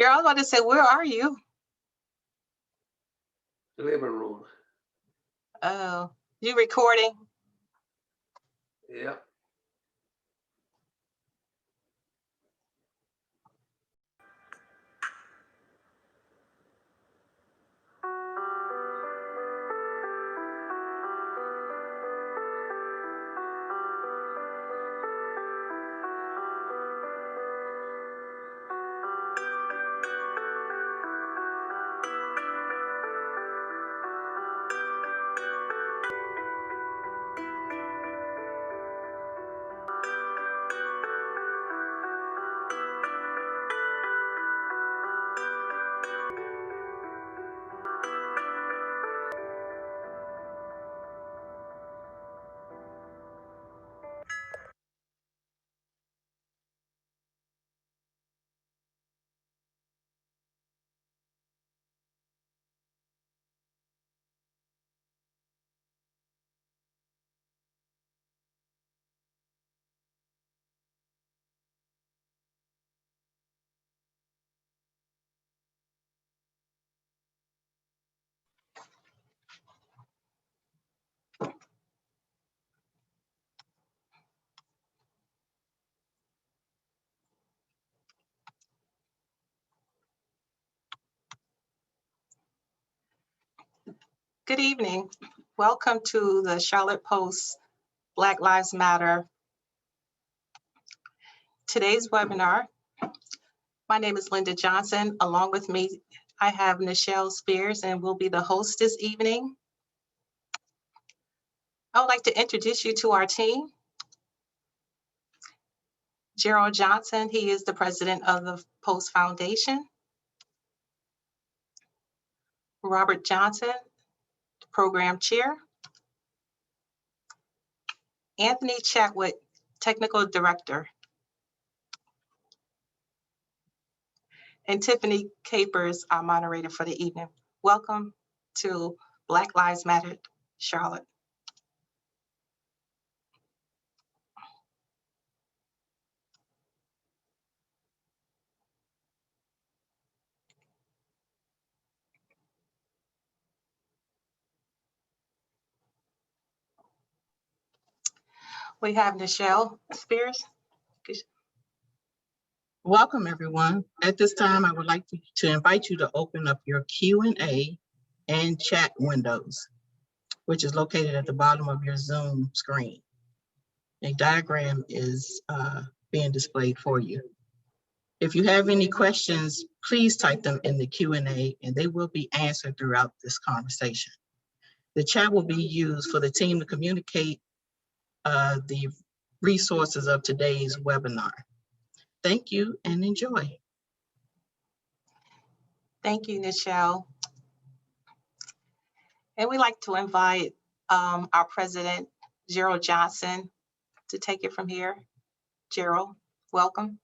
I was about to say, where are you? The living room. Oh, you recording? Yep. Good evening. Welcome to the Charlotte Post Black Lives Matter today's webinar. My name is Linda Johnson. Along with me, I have Nichelle Spears, and will be the host this evening. I would like to introduce you to our team. Gerald Johnson, he is the president of the Post Foundation. Robert Johnson, program chair. Anthony Chatwick, technical director. And Tiffany Capers, our moderator for the evening. Welcome to Black Lives Matter, Charlotte. We have Nichelle Spears. Welcome, everyone. At this time, I would like to invite you to open up your Q&A and chat windows, which is located at the bottom of your Zoom screen. A diagram is being displayed for you. If you have any questions, please type them in the Q&A and they will be answered throughout this conversation. The chat will be used for the team to communicate the resources of today's webinar. Thank you and enjoy. Thank you, Nichelle. And we'd like to invite our president, Gerald Johnson, to take it from here. Gerald, welcome.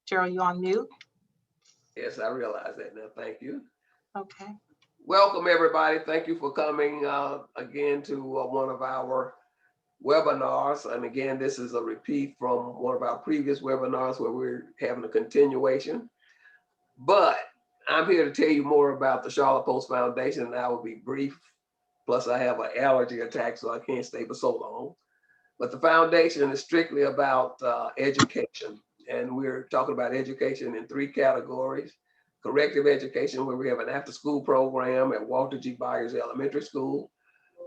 Gerald, you on mute? Yes, I realize that now. Thank you. Okay. Welcome, everybody. Thank you for coming again to one of our webinars. And again, this is a repeat from one of our previous webinars where we're having a continuation. But I'm here to tell you more about the Charlotte Post Foundation, and I will be brief. Plus, I have an allergy attack, so I can't stay for so long. But the foundation is strictly about education. And we're talking about education in three categories. Corrective education, where we have an after-school program at Walter G. Byers Elementary School,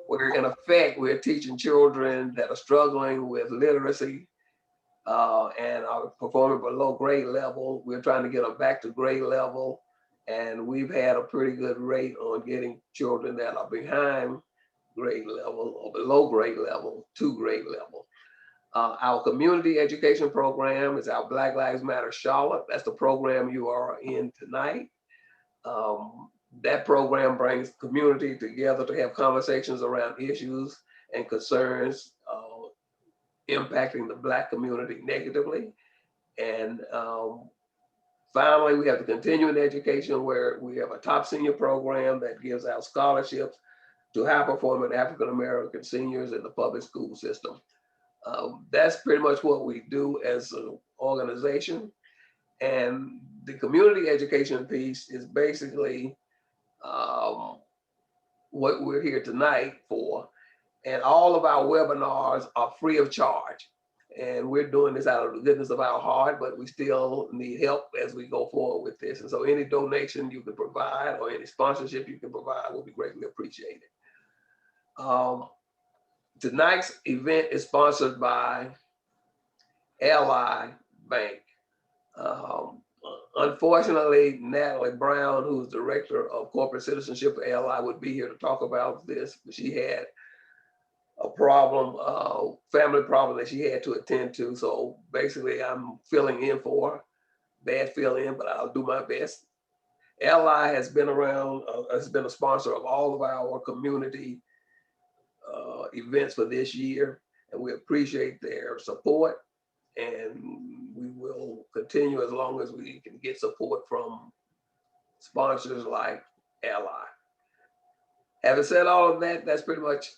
where in effect, we're teaching children that are struggling with literacy and are performing below grade level. We're trying to get them back to grade level. And we've had a pretty good rate on getting children that are behind grade level or below grade level to grade level. Our community education program is our Black Lives Matter Charlotte. That's the program you are in tonight. That program brings community together to have conversations around issues and concerns impacting the Black community negatively. And Finally, we have the continuing education where we have a top senior program that gives out scholarships to high-performing African-American seniors in the public school system. That's pretty much what we do as an organization. And the community education piece is basically what we're here tonight for. And all of our webinars are free of charge. And we're doing this out of the goodness of our heart, but we still need help as we go forward with this. And so any donation you can provide or any sponsorship you can provide will be greatly appreciated. Tonight's event is sponsored by Ally Bank. Unfortunately, Natalie Brown, who's director of corporate citizenship at Ally, would be here to talk about this, but she had a problem, family problem that she had to attend to. So basically I'm filling in for her. Bad fill in, but I'll do my best. Ally has been around, has been a sponsor of all of our community events for this year, and we appreciate their support, and we will continue as long as we can get support from sponsors like Ally. Having said all of that, that's pretty much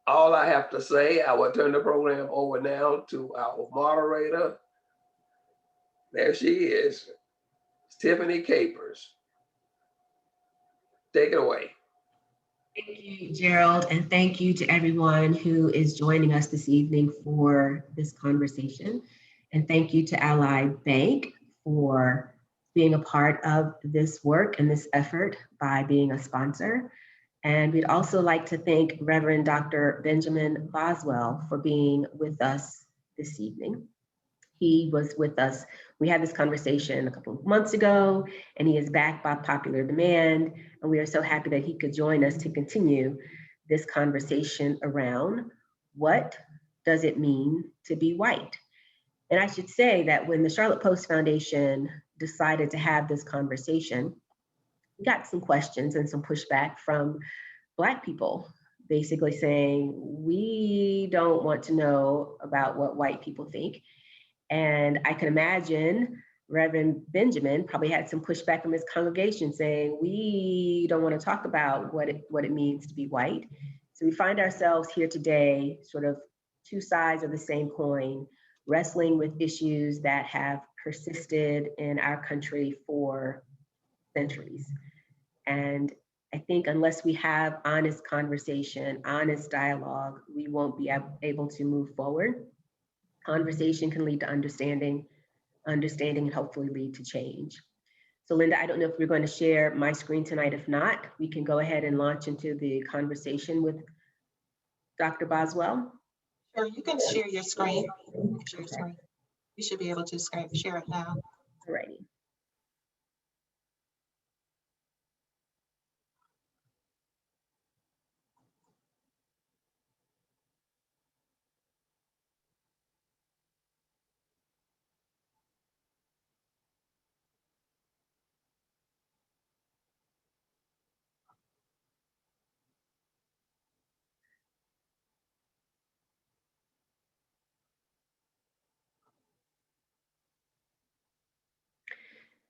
all I have to say. I will turn the program over now to our moderator. There she is, Tiffany Capers. Take it away. Thank you, Gerald, and thank you to everyone who is joining us this evening for this conversation. And thank you to Ally Bank for being a part of this work and this effort by being a sponsor. And we'd also like to thank Reverend Dr. Benjamin Boswell for being with us this evening. He was with us. We had this conversation a couple of months ago, and he is back by popular demand. And we are so happy that he could join us to continue this conversation around what does it mean to be white? And I should say that when the Charlotte Post Foundation decided to have this conversation, we got some questions and some pushback from Black people, basically saying, we don't want to know about what white people think. And I can imagine Reverend Benjamin probably had some pushback from his congregation saying, we don't want to talk about what it means to be white. So we find ourselves here today, sort of two sides of the same coin, wrestling with issues that have persisted in our country for centuries. And I think unless we have honest conversation, honest dialogue, we won't be able to move forward. Conversation can lead to understanding and hopefully lead to change. So Linda, I don't know if we're going to share my screen tonight. If not, we can go ahead and launch into the conversation with Dr. Boswell. Sure, you can share your screen. Share your screen. You should be able to share it now. Alrighty.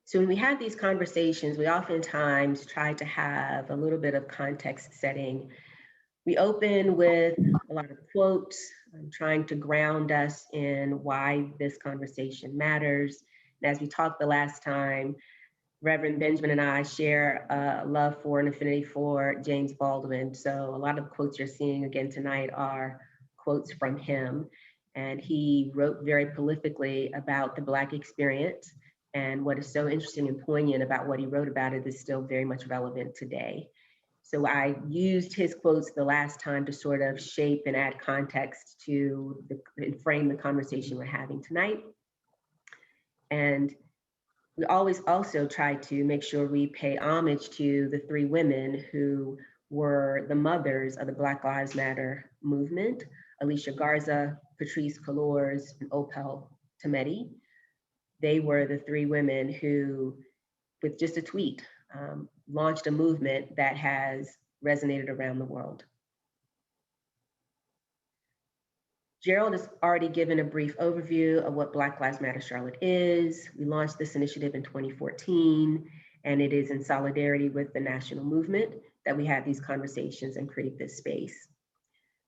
So when we have these conversations, we oftentimes try to have a little bit of context setting. We open with a lot of quotes, trying to ground us in why this conversation matters. And as we talked the last time, Reverend Benjamin and I share a love for and affinity for James Baldwin. So a lot of the quotes you're seeing again tonight are quotes from him. And he wrote very prolifically about the Black experience. And what is so interesting and poignant about what he wrote about it is still very much relevant today. So I used his quotes the last time to sort of shape and add context to and frame the conversation we're having tonight. And we always also try to make sure we pay homage to the three women who were the mothers of the Black Lives Matter movement: Alicia Garza, Patrisse Cullors, and Opal Tometi. They were the three women who, with just a tweet, launched a movement that has resonated around the world. Gerald has already given a brief overview of what Black Lives Matter Charlotte is. We launched this initiative in 2014, and it is in solidarity with the national movement that we have these conversations and create this space.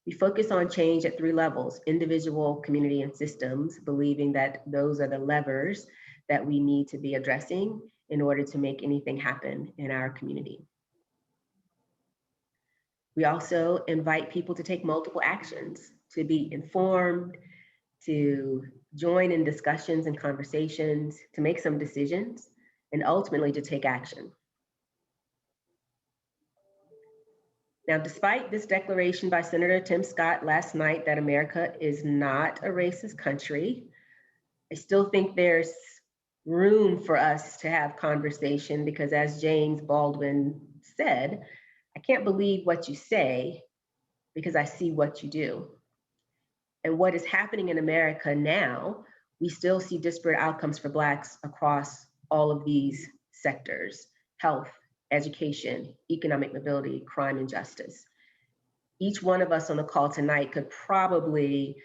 We focus on change at 3 levels: individual, community, and systems, believing that those are the levers that we need to be addressing in order to make anything happen in our community. We also invite people to take multiple actions, to be informed, to join in discussions and conversations, to make some decisions, and ultimately to take action. Now, despite this declaration by Senator Tim Scott last night that America is not a racist country, I still think there's room for us to have conversation because, as James Baldwin said, I can't believe what you say because I see what you do. And what is happening in America now, we still see disparate outcomes for Blacks across all of these sectors: health, education, economic mobility, crime, and justice. Each one of us on the call tonight could probably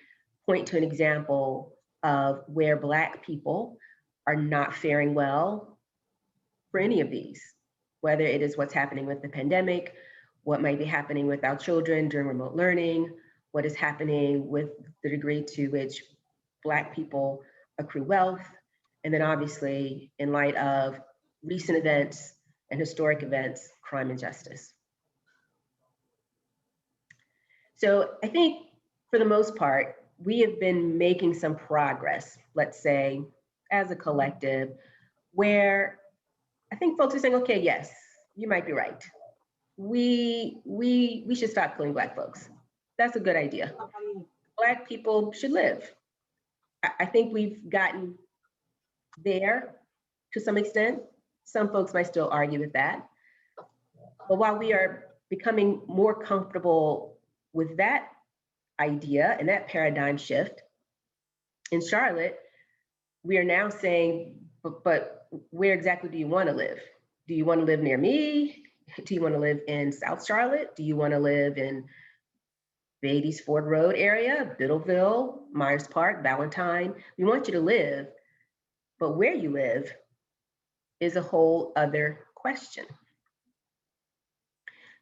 point to an example of where Black people are not faring well for any of these, whether it is what's happening with the pandemic, what might be happening with our children during remote learning, what is happening with the degree to which Black people accrue wealth, and then obviously, in light of recent events and historic events, crime and justice. So I think for the most part, we have been making some progress, let's say, as a collective, where I think folks are saying, okay, yes, you might be right. We should stop killing Black folks. That's a good idea. Black people should live. I think we've gotten there to some extent. Some folks might still argue with that. But while we are becoming more comfortable with that idea and that paradigm shift, in Charlotte, we are now saying, but where exactly do you want to live? Do you want to live near me? Do you want to live in South Charlotte? Do you want to live in Beatty's Ford Road area, Biddleville, Myers Park, Valentine? We want you to live, but where you live is a whole other question.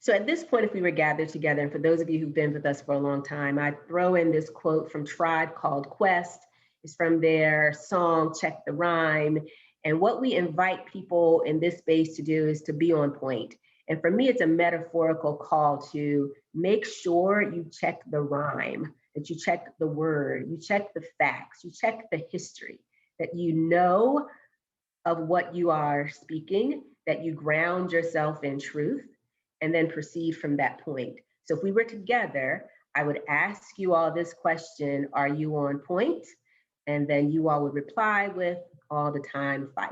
So at this point, if we were gathered together, and for those of you who've been with us for a long time, I'd throw in this quote from Tribe Called Quest. It's from their song, Check the Rhyme. And what we invite people in this space to do is to be on point. And for me, it's a metaphorical call to make sure you check the rhyme, that you check the word, you check the facts, you check the history, that you know of what you are speaking, that you ground yourself in truth, and then proceed from that point. So if we were together, I would ask you all this question: are you on point? And then you all would reply with all the time, Fife.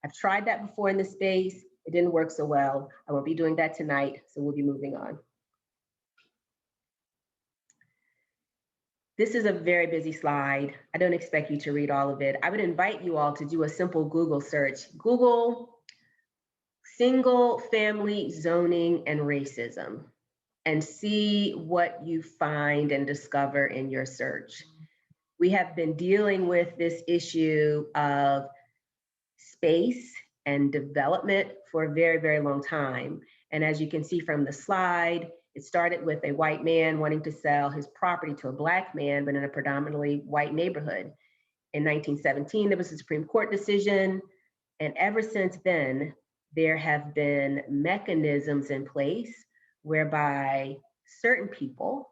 I've tried that before in this space. It didn't work so well. I won't be doing that tonight, so we'll be moving on. This is a very busy slide. I don't expect you to read all of it. I would invite you all to do a simple Google search. Google single family zoning and racism and see what you find and discover in your search. We have been dealing with this issue of space and development for a very, very long time. And as you can see from the slide, it started with a white man wanting to sell his property to a Black man, but in a predominantly white neighborhood. In 1917, there was a Supreme Court decision. And ever since then, there have been mechanisms in place whereby certain people,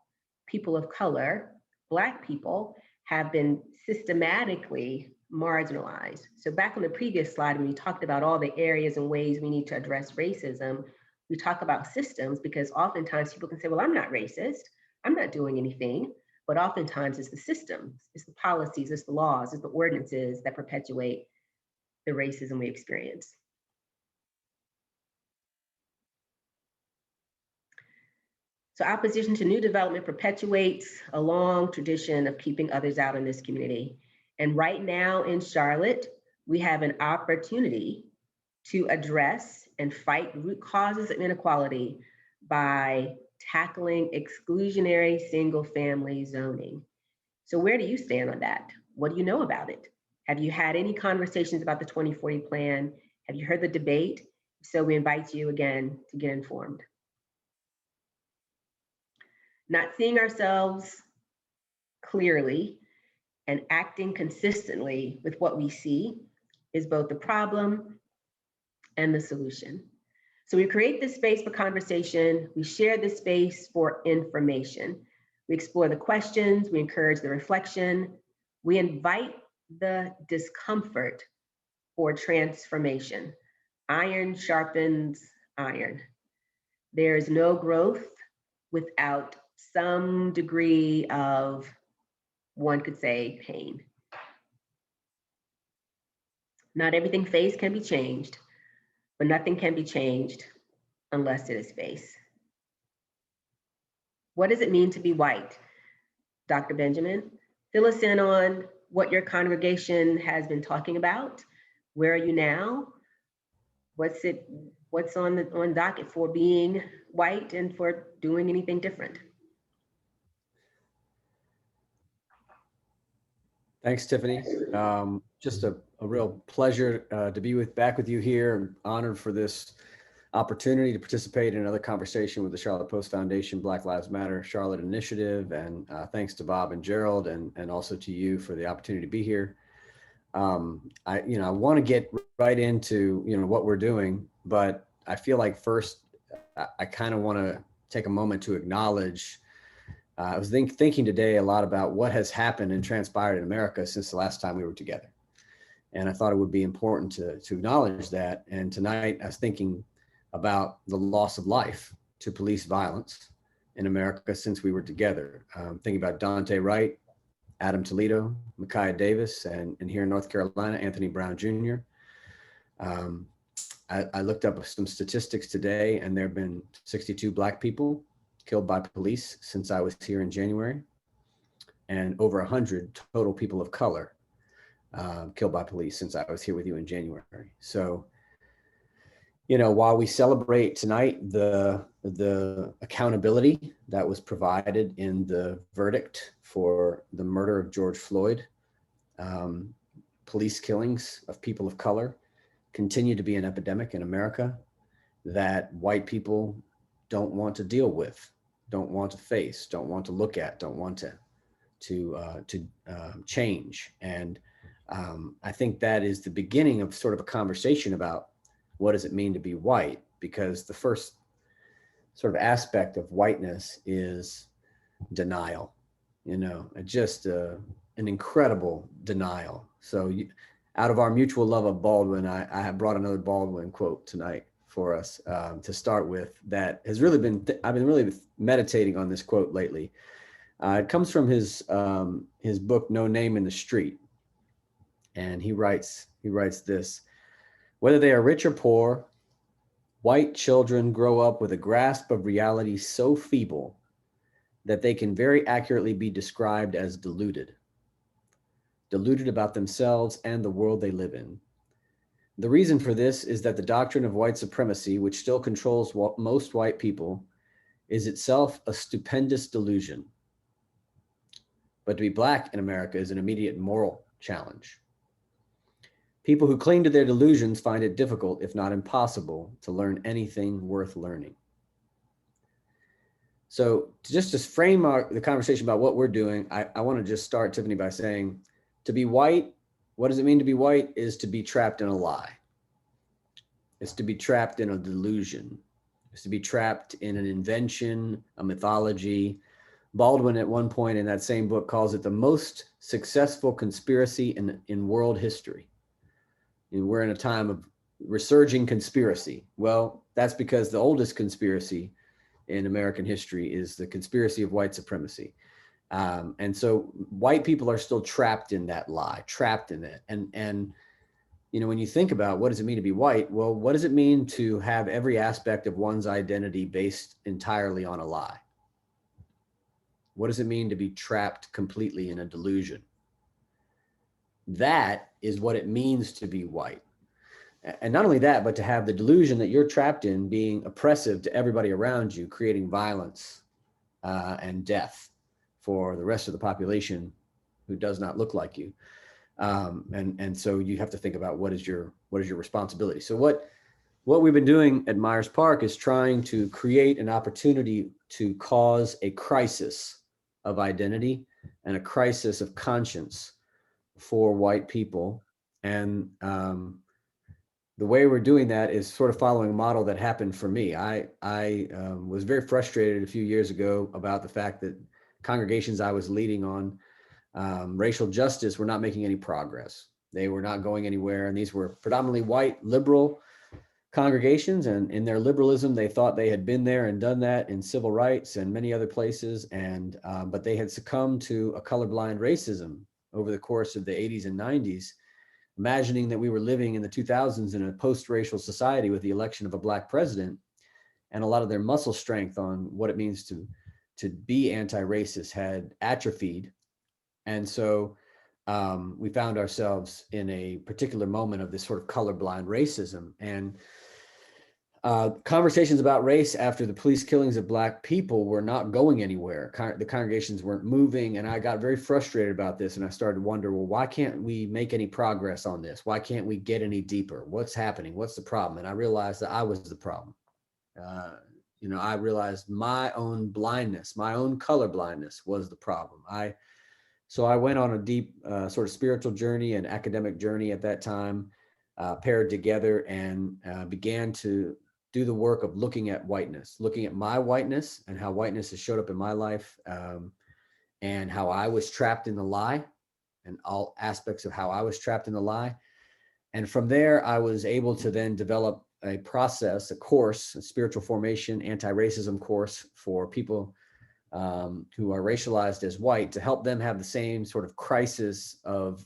people of color, Black people, have been systematically marginalized. So back on the previous slide, when we talked about all the areas and ways we need to address racism, we talk about systems because oftentimes people can say, well, I'm not racist, I'm not doing anything, but oftentimes it's the systems, it's the policies, it's the laws, it's the ordinances that perpetuate the racism we experience. So opposition to new development perpetuates a long tradition of keeping others out in this community. And right now in Charlotte, we have an opportunity to address and fight root causes of inequality by tackling exclusionary single family zoning. So where do you stand on that? What do you know about it? Have you had any conversations about the 2040 plan? Have you heard the debate? So we invite you again to get informed. Not seeing ourselves clearly and acting consistently with what we see is both the problem and the solution. So we create this space for conversation. We share this space for information. We explore the questions. We encourage the reflection. We invite the discomfort for transformation. Iron sharpens iron. There is no growth without some degree of, one could say, pain. Not everything faced can be changed, but nothing can be changed unless it is faced. What does it mean to be white? Dr. Benjamin, fill us in on what your congregation has been talking about. Where are you now? What's on docket for being white and for doing anything different? Thanks, Tiffany. Just a real pleasure to be back with you here. I'm honored for this opportunity to participate in another conversation with the Charlotte Post Foundation, Black Lives Matter Charlotte Initiative, and thanks to Bob and Gerald, and also to you for the opportunity to be here. I want to get right into what we're doing, but I feel like first I kind of want to take a moment to acknowledge. I was thinking today a lot about what has happened and transpired in America since the last time we were together. And I thought it would be important to acknowledge that. And tonight I was thinking about the loss of life to police violence in America since we were together. Thinking about Dante Wright, Adam Toledo, Micaiah Davis, and here in North Carolina, Anthony Brown Jr. I looked up some statistics today, and there have been 62 Black people killed by police since I was here in January, and over 100 total people of color killed by police since I was here with you in January. So, while we celebrate tonight the accountability that was provided in the verdict for the murder of George Floyd, police killings of people of color continue to be an epidemic in America that white people don't want to deal with, don't want to face, don't want to look at, don't want to change. And I think that is the beginning of sort of a conversation about what does it mean to be white, because the first sort of aspect of whiteness is denial, just an incredible denial. So out of our mutual love of Baldwin, I have brought another Baldwin quote tonight for us to start with. That has really been, I've been really meditating on this quote lately. It comes from his book, No Name in the Street. And he writes this: whether they are rich or poor, white children grow up with a grasp of reality so feeble that they can very accurately be described as deluded about themselves and the world they live in. The reason for this is that the doctrine of white supremacy, which still controls most white people, is itself a stupendous delusion. But to be Black in America is an immediate moral challenge. People who cling to their delusions find it difficult, if not impossible, to learn anything worth learning. So to frame the conversation about what we're doing, I want to just start, Tiffany, by saying, to be white, what does it mean to be white? Is to be trapped in a lie. It's to be trapped in a delusion. It's to be trapped in an invention, a mythology. Baldwin at one point in that same book calls it the most successful conspiracy in world history. And we're in a time of resurging conspiracy. Well, that's because the oldest conspiracy in American history is the conspiracy of white supremacy. And so white people are still trapped in that lie, trapped in it. And when you think about what does it mean to be white? Well, what does it mean to have every aspect of one's identity based entirely on a lie? What does it mean to be trapped completely in a delusion? That is what it means to be white. And not only that, but to have the delusion that you're trapped in being oppressive to everybody around you, creating violence and death for the rest of the population who does not look like you. And so you have to think about what is your responsibility. So what we've been doing at Myers Park is trying to create an opportunity to cause a crisis of identity and a crisis of conscience for white people. And the way we're doing that is sort of following a model that happened for me. I was very frustrated a few years ago about the fact that congregations I was leading on racial justice were not making any progress. They were not going anywhere. And these were predominantly white liberal congregations. And in their liberalism, they thought they had been there and done that in civil rights and many other places. And but they had succumbed to a colorblind racism over the course of the 80s and 90s, imagining that we were living in the 2000s in a post-racial society with the election of a Black president, and a lot of their muscle strength on what it means to be anti-racist had atrophied. And so we found ourselves in a particular moment of this sort of colorblind racism. And conversations about race after the police killings of Black people were not going anywhere. The congregations weren't moving. And I got very frustrated about this. And I started to wonder, well, why can't we make any progress on this? Why can't we get any deeper? What's happening? What's the problem? And I realized that I was the problem. I realized my own blindness, my own color blindness was the problem. So I went on a deep sort of spiritual journey and academic journey at that time, paired together, and began to do the work of looking at whiteness, looking at my whiteness and how whiteness has showed up in my life, and how I was trapped in the lie and all aspects of how I was trapped in the lie. And from there, I was able to then develop a process, a course, a spiritual formation, anti-racism course for people who are racialized as white, to help them have the same sort of crisis of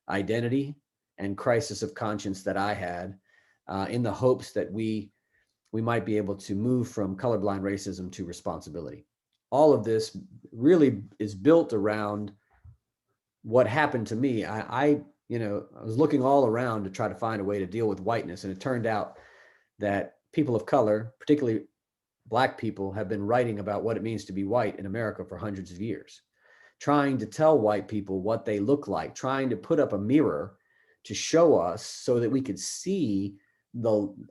identity and crisis of conscience that I had, in the hopes that we might be able to move from colorblind racism to responsibility. All of this really is built around what happened to me. I was looking all around to try to find a way to deal with whiteness, and it turned out that people of color, particularly Black people, have been writing about what it means to be white in America for hundreds of years, trying to tell white people what they look like, trying to put up a mirror to show us so that we could see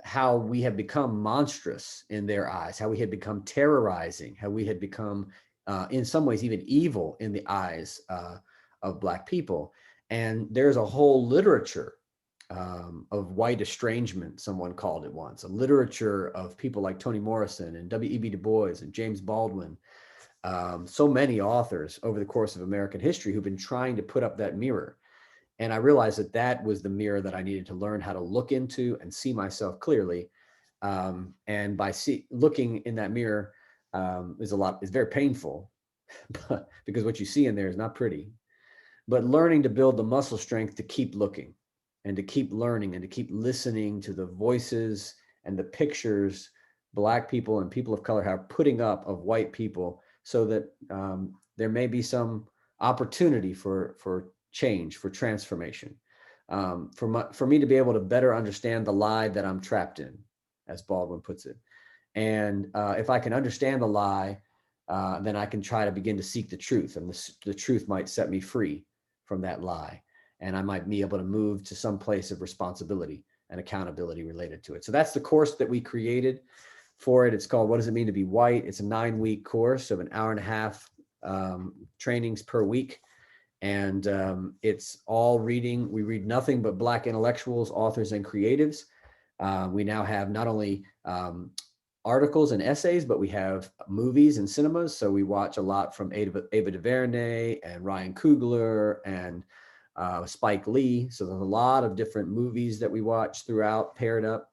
how we have become monstrous in their eyes, how we had become terrorizing, how we had become, in some ways, even evil in the eyes of Black people. And there's a whole literature of white estrangement, someone called it once, a literature of people like Toni Morrison and W.E.B. Du Bois and James Baldwin, so many authors over the course of American history who've been trying to put up that mirror. And I realized that that was the mirror that I needed to learn how to look into and see myself clearly. And by looking in that mirror is very painful, because what you see in there is not pretty. But learning to build the muscle strength to keep looking and to keep learning and to keep listening to the voices and the pictures Black people and people of color have putting up of white people, so that there may be some opportunity for change, for transformation, for me to be able to better understand the lie that I'm trapped in, as Baldwin puts it. And if I can understand the lie, then I can try to begin to seek the truth, and the truth might set me free from that lie. And I might be able to move to some place of responsibility and accountability related to it. So that's the course that we created for it. It's called What Does It Mean to Be White? It's a 9-week course of an hour and a half trainings per week. And it's all reading. We read nothing but Black intellectuals, authors, and creatives. We now have not only articles and essays, but we have movies and cinemas. So we watch a lot from Ava DuVernay and Ryan Coogler and Spike Lee. So there's a lot of different movies that we watch throughout, paired up.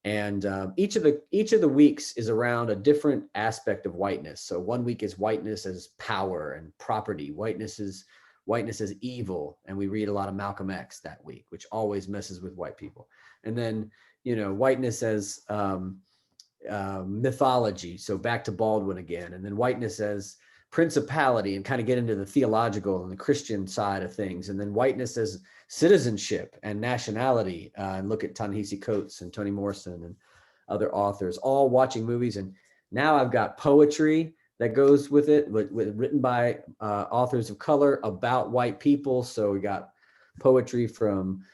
And each of the weeks is around a different aspect of whiteness. So one week is whiteness as power and property. Whiteness as evil. And we read a lot of Malcolm X that week, which always messes with white people. And then, whiteness as mythology. So back to Baldwin again. And then whiteness as principality, and kind of get into the theological and the Christian side of things. And then whiteness as citizenship and nationality, and look at Ta-Nehisi Coates and Toni Morrison and other authors, all watching movies. And now I've got poetry, that goes with it, written by authors of color about white people. So we got poetry from,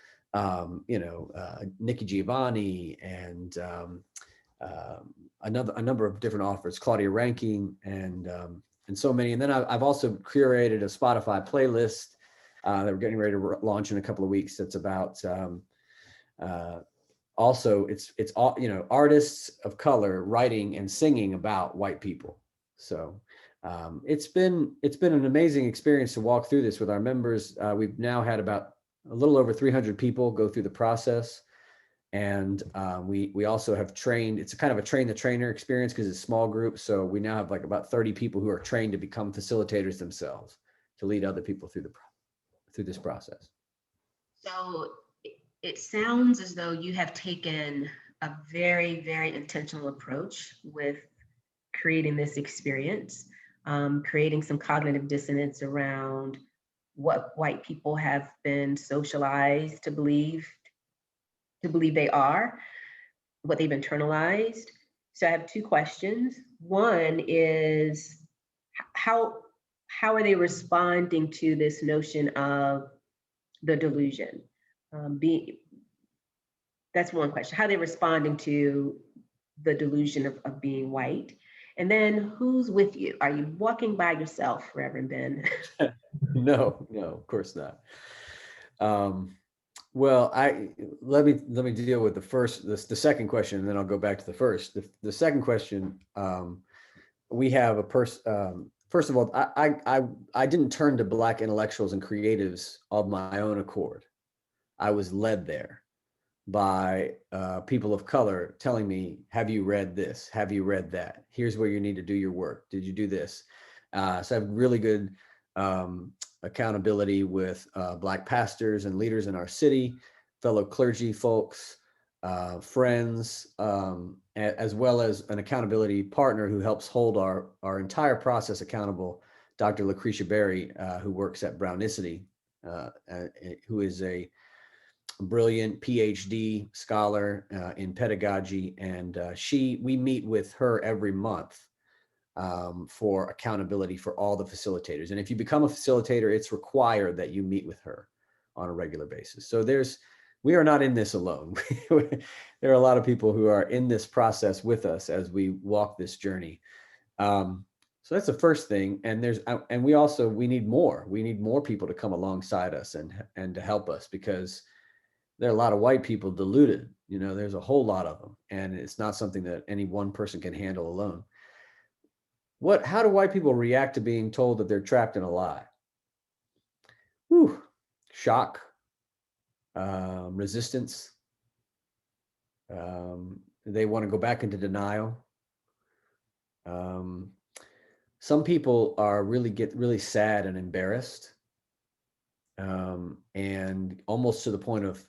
Nikki Giovanni and a number of different authors, Claudia Rankine, and so many. And then I've also curated a Spotify playlist that we're getting ready to launch in a couple of weeks. That's about also it's all, artists of color writing and singing about white people. So it's been an amazing experience to walk through this with our members. We've now had about a little over 300 people go through the process. And we also have trained, it's a kind of a train the trainer experience because it's small groups. So we now have like about 30 people who are trained to become facilitators themselves, to lead other people through this process. So it sounds as though you have taken a very, very intentional approach with creating this experience, creating some cognitive dissonance around what white people have been socialized to believe they are, what they've internalized. So I have two questions. One is how are they responding to this notion of the delusion? That's one question. How are they responding to the delusion of being white? And then who's with you? Are you walking by yourself, Reverend Ben? No, of course not. Well, let me deal with the second question, and then I'll go back to the first. The second question, we have a person. First of all, I didn't turn to Black intellectuals and creatives of my own accord. I was led there by people of color telling me, have you read this? Have you read that? Here's where you need to do your work. Did you do this? So I have really good accountability with Black pastors and leaders in our city, fellow clergy folks, friends, as well as an accountability partner who helps hold our entire process accountable, Dr. Lucretia Berry, who works at Brownicity, who is a brilliant PhD scholar in pedagogy, and we meet with her every month for accountability for all the facilitators. And if you become a facilitator, it's required that you meet with her on a regular basis. So we are not in this alone. There are a lot of people who are in this process with us as we walk this journey. So that's the first thing. And we need more. We need more people to come alongside us and to help us, because there are a lot of white people deluded. There's a whole lot of them, and it's not something that any one person can handle alone. How do white people react to being told that they're trapped in a lie? Whew. Shock, resistance. They want to go back into denial. Some people get really sad and embarrassed, and almost to the point of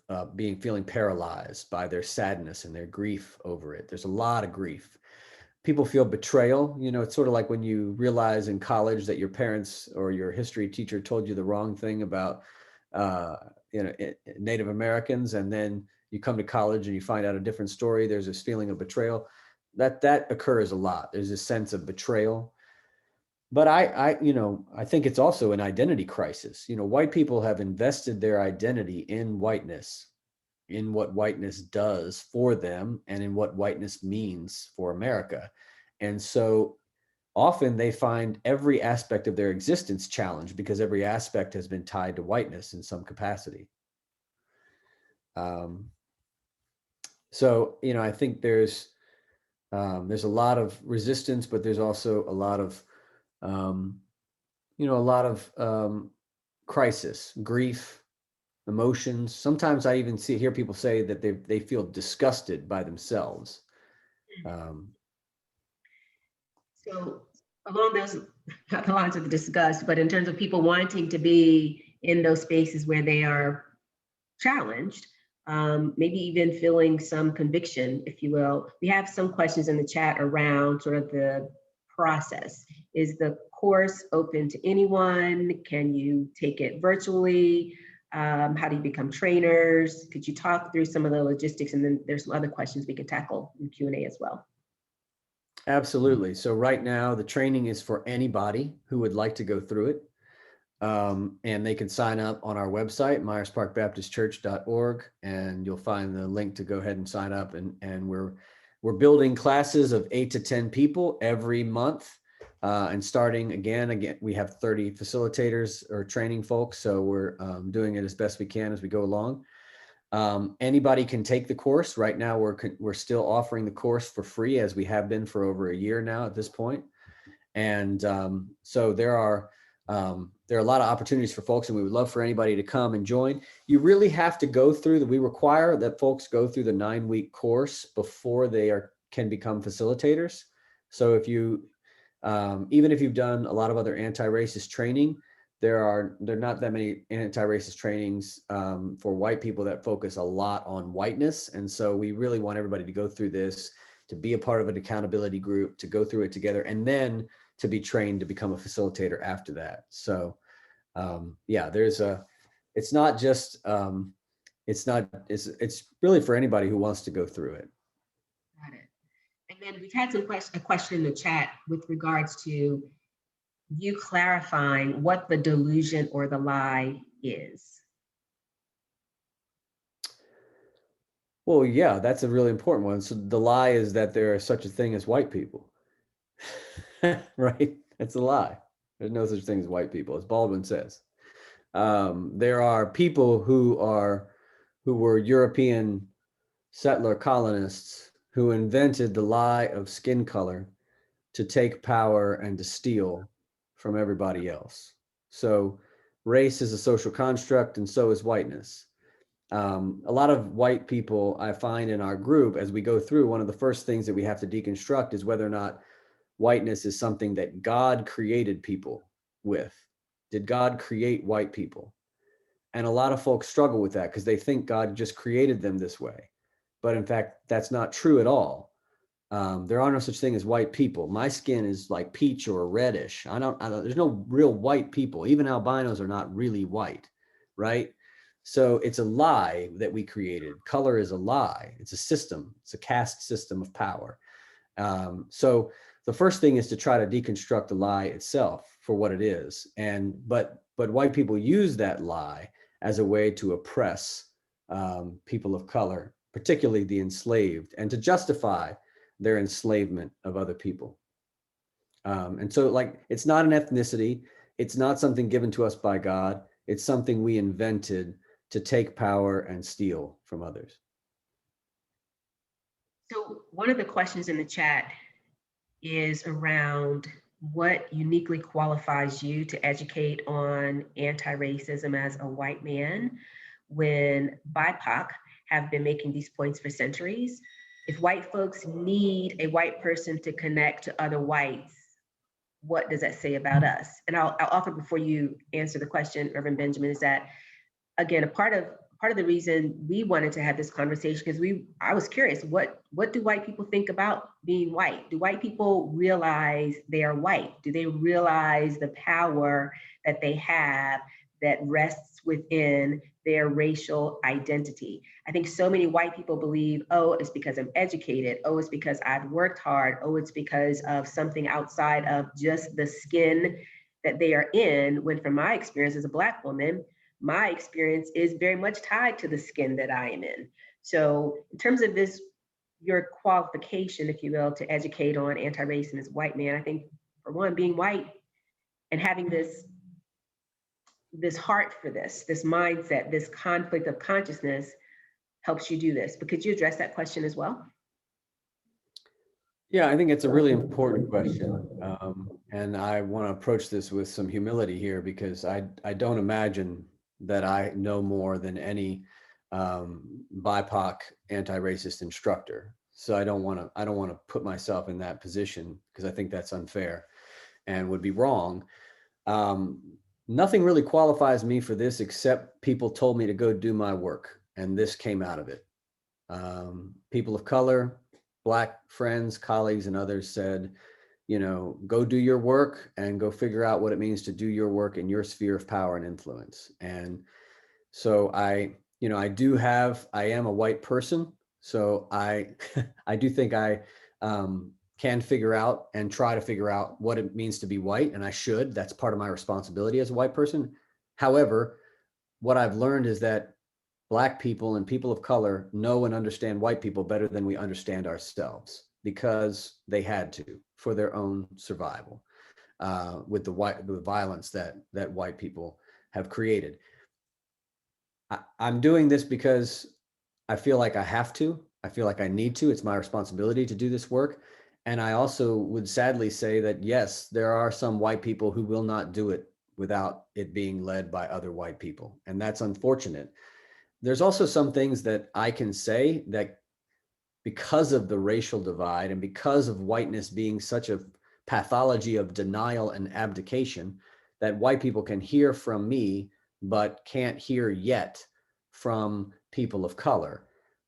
feeling paralyzed by their sadness and their grief over it. There's a lot of grief. People feel betrayal. It's sort of like when you realize in college that your parents or your history teacher told you the wrong thing about Native Americans, and then you come to college and you find out a different story. There's this feeling of betrayal that occurs a lot. There's a sense of betrayal. But I think it's also an identity crisis. White people have invested their identity in whiteness, in what whiteness does for them, and in what whiteness means for America. And so often they find every aspect of their existence challenged, because every aspect has been tied to whiteness in some capacity. So, I think there's a lot of resistance, but there's also a lot of crisis, grief, emotions. Sometimes I even hear people say that they feel disgusted by themselves. So along those, not the lines of the disgust, but in terms of people wanting to be in those spaces where they are challenged, maybe even feeling some conviction, if you will. We have some questions in the chat around sort of the process. Is the course open to anyone? Can you take it virtually? How do you become trainers? Could you talk through some of the logistics? And then there's some other questions we could tackle in Q&A as well. Absolutely. So right now the training is for anybody who would like to go through it. And they can sign up on our website, myersparkbaptistchurch.org, and you'll find the link to go ahead and sign up. And we're building classes of 8 to 10 people every month. And starting again, we have 30 facilitators or training folks. So we're doing it as best we can as we go along. Anybody can take the course. Right now, we're still offering the course for free, as we have been for over a year now at this point. And so there are a lot of opportunities for folks, and we would love for anybody to come and join. You really have to go through we require that folks go through the 9-week course before they can become facilitators. So if you, even if you've done a lot of other anti-racist training, there are not that many anti-racist trainings for white people that focus a lot on whiteness. And so we really want everybody to go through this, to be a part of an accountability group, to go through it together, and then to be trained to become a facilitator after that. So yeah, it's not just, it's really for anybody who wants to go through it. Got it. And then we've had a question in the chat with regards to you clarifying what the delusion or the lie is. Well, yeah, that's a really important one. So the lie is that there is such a thing as white people, right? It's a lie. There's no such thing as white people, as Baldwin says. There are people who were European settler colonists who invented the lie of skin color to take power and to steal from everybody else. So race is a social construct, and so is whiteness. A lot of white people I find in our group, as we go through, one of the first things that we have to deconstruct is whether or not whiteness is something that God created people with. Did God create white people? And a lot of folks struggle with that because they think God just created them this way. But in fact, that's not true at all. There are no such thing as white people. My skin is like peach or reddish. There's no real white people. Even albinos are not really white, right? So it's a lie that we created. Color is a lie. It's a system. It's a caste system of power. So the first thing is to try to deconstruct the lie itself for what it is. But white people use that lie as a way to oppress people of color, particularly the enslaved, and to justify their enslavement of other people. And so, like, it's not an ethnicity. It's not something given to us by God. It's something we invented to take power and steal from others. So one of the questions in the chat is around what uniquely qualifies you to educate on anti-racism as a white man when BIPOC have been making these points for centuries. If white folks need a white person to connect to other whites, what does that say about us? And I'll offer before you answer the question, Reverend Benjamin, is that, again, a part of the reason we wanted to have this conversation, because I was curious, what do white people think about being white? Do white people realize they are white? Do they realize the power that they have that rests within their racial identity? I think so many white people believe, oh, it's because I'm educated. Oh, it's because I've worked hard. Oh, it's because of something outside of just the skin that they are in, when from my experience as a Black woman, my experience is very much tied to the skin that I am in. So in terms of this, your qualification, if you will, to educate on anti-racism as a white man, I think, for one, being white and having this heart for this mindset, this conflict of consciousness helps you do this. But could you address that question as well? Yeah, I think it's a really important question. And I want to approach this with some humility here, because I don't imagine that I know more than any BIPOC anti-racist instructor. So I don't want to put myself in that position, because I think that's unfair and would be wrong. Nothing really qualifies me for this except people told me to go do my work, and this came out of it. People of color, Black friends, colleagues, and others said, go do your work and go figure out what it means to do your work in your sphere of power and influence. And so I am a white person. So I do think I can figure out and try to figure out what it means to be white, and I should. That's part of my responsibility as a white person. However, what I've learned is that Black people and people of color know and understand white people better than we understand ourselves, because they had to for their own survival with the violence that white people have created. I'm doing this because I feel like I have to. I feel like I need to. It's my responsibility to do this work. And I also would sadly say that, yes, there are some white people who will not do it without it being led by other white people. And that's unfortunate. There's also some things that I can say that, because of the racial divide and because of whiteness being such a pathology of denial and abdication, that white people can hear from me, but can't hear yet from people of color.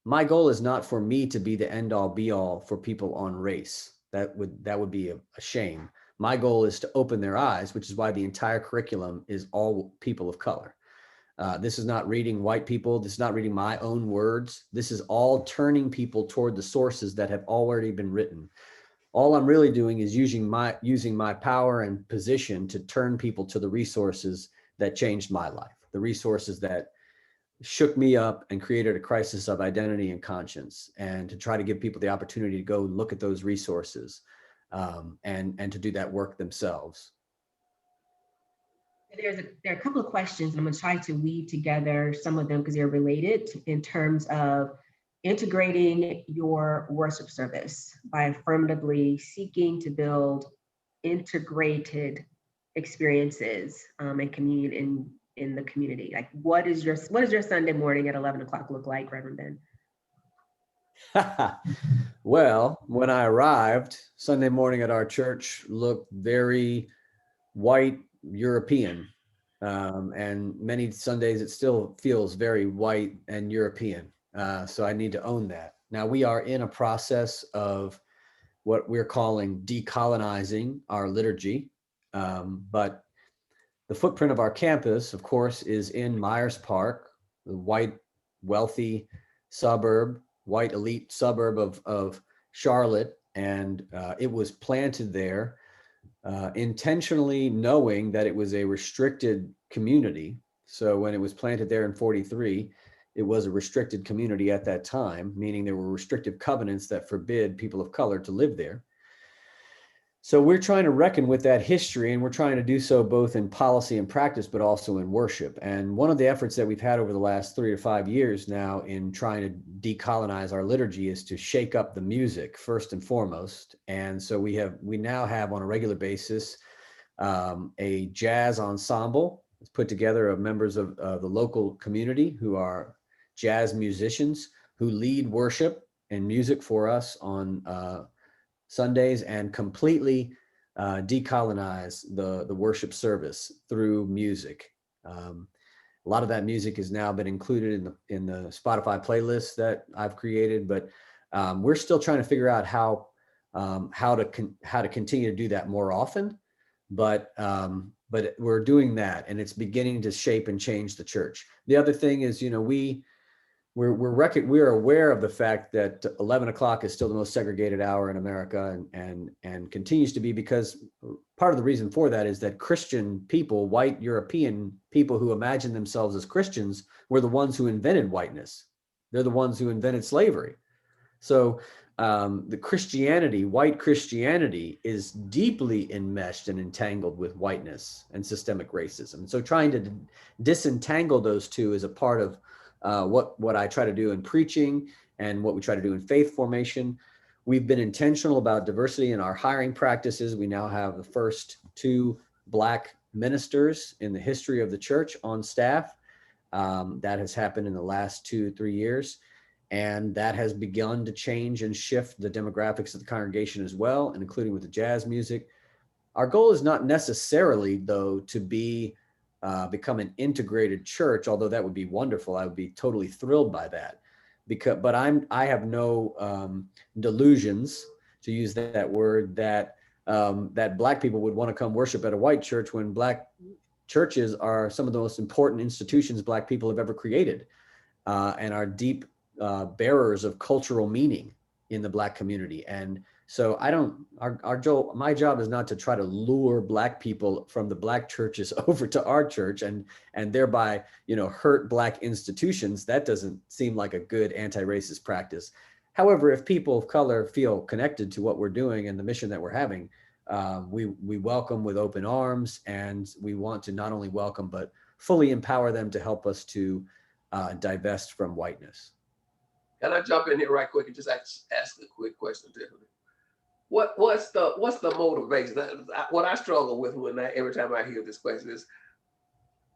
My goal is not for me to be the end all be all for people on race. That would be a shame. My goal is to open their eyes, which is why the entire curriculum is all people of color. This is not reading white people. This is not reading my own words. This is all turning people toward the sources that have already been written. All I'm really doing is using my power and position to turn people to the resources that changed my life, the resources that shook me up and created a crisis of identity and conscience, and to try to give people the opportunity to go look at those resources and to do that work themselves. There are a couple of questions. I'm going to try to weave together some of them because they're related in terms of integrating your worship service by affirmatively seeking to build integrated experiences and communion in the community. Like, what does your Sunday morning at 11 o'clock look like, Reverend Ben? Well, when I arrived, Sunday morning at our church looked very white European. And many Sundays it still feels very white and European. So I need to own that. Now, we are in a process of what we're calling decolonizing our liturgy. But the footprint of our campus, of course, is in Myers Park, the white, wealthy suburb, white elite suburb of Charlotte. And it was planted there intentionally, knowing that it was a restricted community. So when it was planted there in 43, it was a restricted community at that time, meaning there were restrictive covenants that forbid people of color to live there. So we're trying to reckon with that history, and we're trying to do so both in policy and practice, but also in worship. And one of the efforts that we've had over the last 3 to 5 years now in trying to decolonize our liturgy is to shake up the music first and foremost. And so we now have on a regular basis a jazz ensemble. It's put together of members of the local community who are jazz musicians who lead worship and music for us on Sundays, and completely decolonize the worship service through music. A lot of that music has now been included in the Spotify playlist that I've created, but we're still trying to figure out how to continue to do that more often. But we're doing that, and it's beginning to shape and change the church. The other thing is, we're aware of the fact that 11 o'clock is still the most segregated hour in America, and continues to be, because part of the reason for that is that Christian people, white European people who imagine themselves as Christians, were the ones who invented whiteness. They're the ones who invented slavery. So white Christianity is deeply enmeshed and entangled with whiteness and systemic racism. So trying to disentangle those two is a part of what I try to do in preaching and what we try to do in faith formation. We've been intentional about diversity in our hiring practices. We now have the first 2 Black ministers in the history of the church on staff. That has happened in the last 2-3 years. And that has begun to change and shift the demographics of the congregation as well, and including with the jazz music. Our goal is not necessarily, though, to become an integrated church, although that would be wonderful. I would be totally thrilled by that. But I have no delusions, to use that word, that Black people would want to come worship at a white church when Black churches are some of the most important institutions Black people have ever created, and are deep bearers of cultural meaning. in the Black community. And so my job is not to try to lure Black people from the Black churches over to our church and thereby, hurt Black institutions. That doesn't seem like a good anti-racist practice. However, if people of color feel connected to what we're doing and the mission that we're having, we welcome with open arms, and we want to not only welcome, but fully empower them to help us to divest from whiteness. Can I jump in here right quick and just ask a quick question, Tiffany? What's the motivation? What I struggle with every time I hear this question is,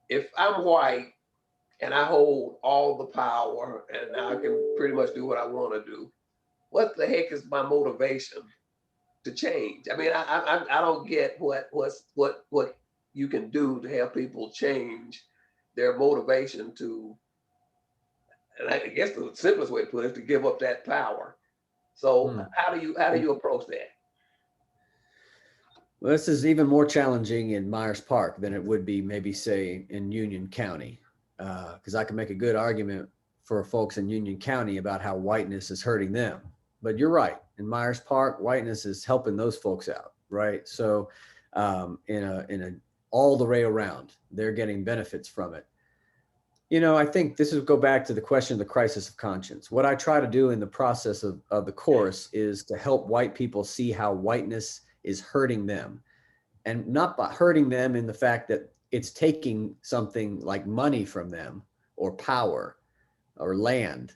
if I'm white and I hold all the power and I can pretty much do what I want to do, what the heck is my motivation to change? I mean, I don't get what you can do to help people change their motivation to, and I guess the simplest way to put it is to give up that power. So how do you approach that? Well, this is even more challenging in Myers Park than it would be maybe, say, in Union County, because I can make a good argument for folks in Union County about how whiteness is hurting them. But you're right. In Myers Park, whiteness is helping those folks out, right? So in all the way around, they're getting benefits from it. I think this will go back to the question of the crisis of conscience. What I try to do in the process of the course is to help white people see how whiteness is hurting them, and not by hurting them in the fact that it's taking something like money from them or power or land,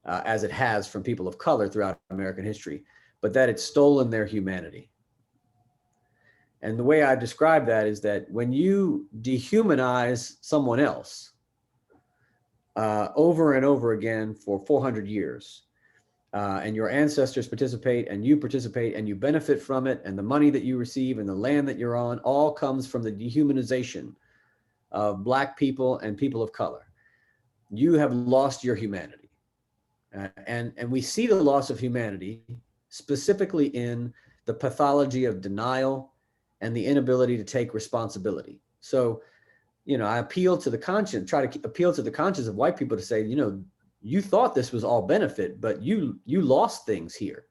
as it has from people of color throughout American history, but that it's stolen their humanity. And the way I describe that is that when you dehumanize someone else over and over again for 400 years, and your ancestors participate and you participate and you benefit from it, and the money that you receive and the land that you're on all comes from the dehumanization of Black people and people of color, you have lost your humanity. And we see the loss of humanity specifically in the pathology of denial and the inability to take responsibility. So, I appeal to the conscience, try to appeal to the conscience of white people to say, you thought this was all benefit, but you lost things here.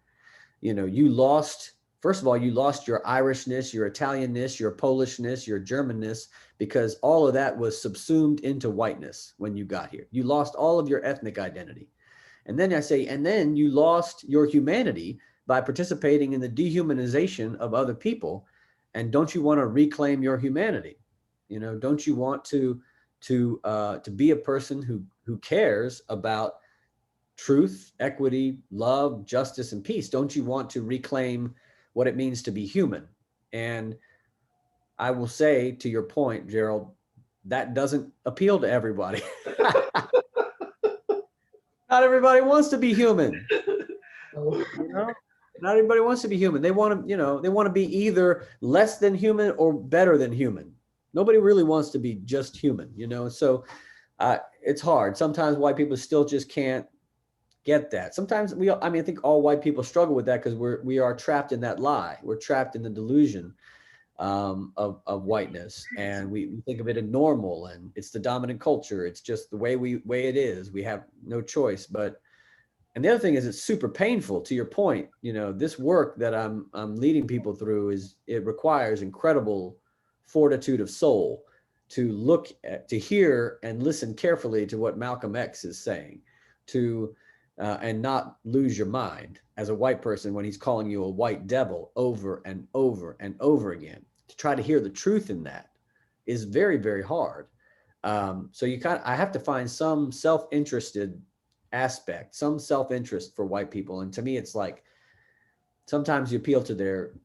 You lost, first of all, you lost your Irishness, your Italianness, your Polishness, your Germanness, because all of that was subsumed into whiteness when you got here. You lost all of your ethnic identity. And then I say, and then you lost your humanity by participating in the dehumanization of other people. And don't you want to reclaim your humanity? Don't you want to be a person who cares about truth, equity, love, justice, and peace? Don't you want to reclaim what it means to be human? And I will say, to your point, Gerald, that doesn't appeal to everybody. Not everybody wants to be human. Not everybody wants to be human. They want to, they want to be either less than human or better than human. Nobody really wants to be just human, so it's hard. Sometimes white people still just can't get that. Sometimes I think all white people struggle with that because we are trapped in that lie. We're trapped in the delusion of whiteness, and we think of it as normal, and it's the dominant culture. It's just the way it is. We have no choice. And the other thing is, it's super painful. To your point, this work that I'm leading people through it requires incredible fortitude of soul to look at, to hear and listen carefully to what Malcolm X is saying, and not lose your mind as a white person when he's calling you a white devil over and over and over again. To try to hear the truth in that is very, very hard. So I have to find some self-interested aspect, some self-interest for white people. And to me, it's like, sometimes you appeal to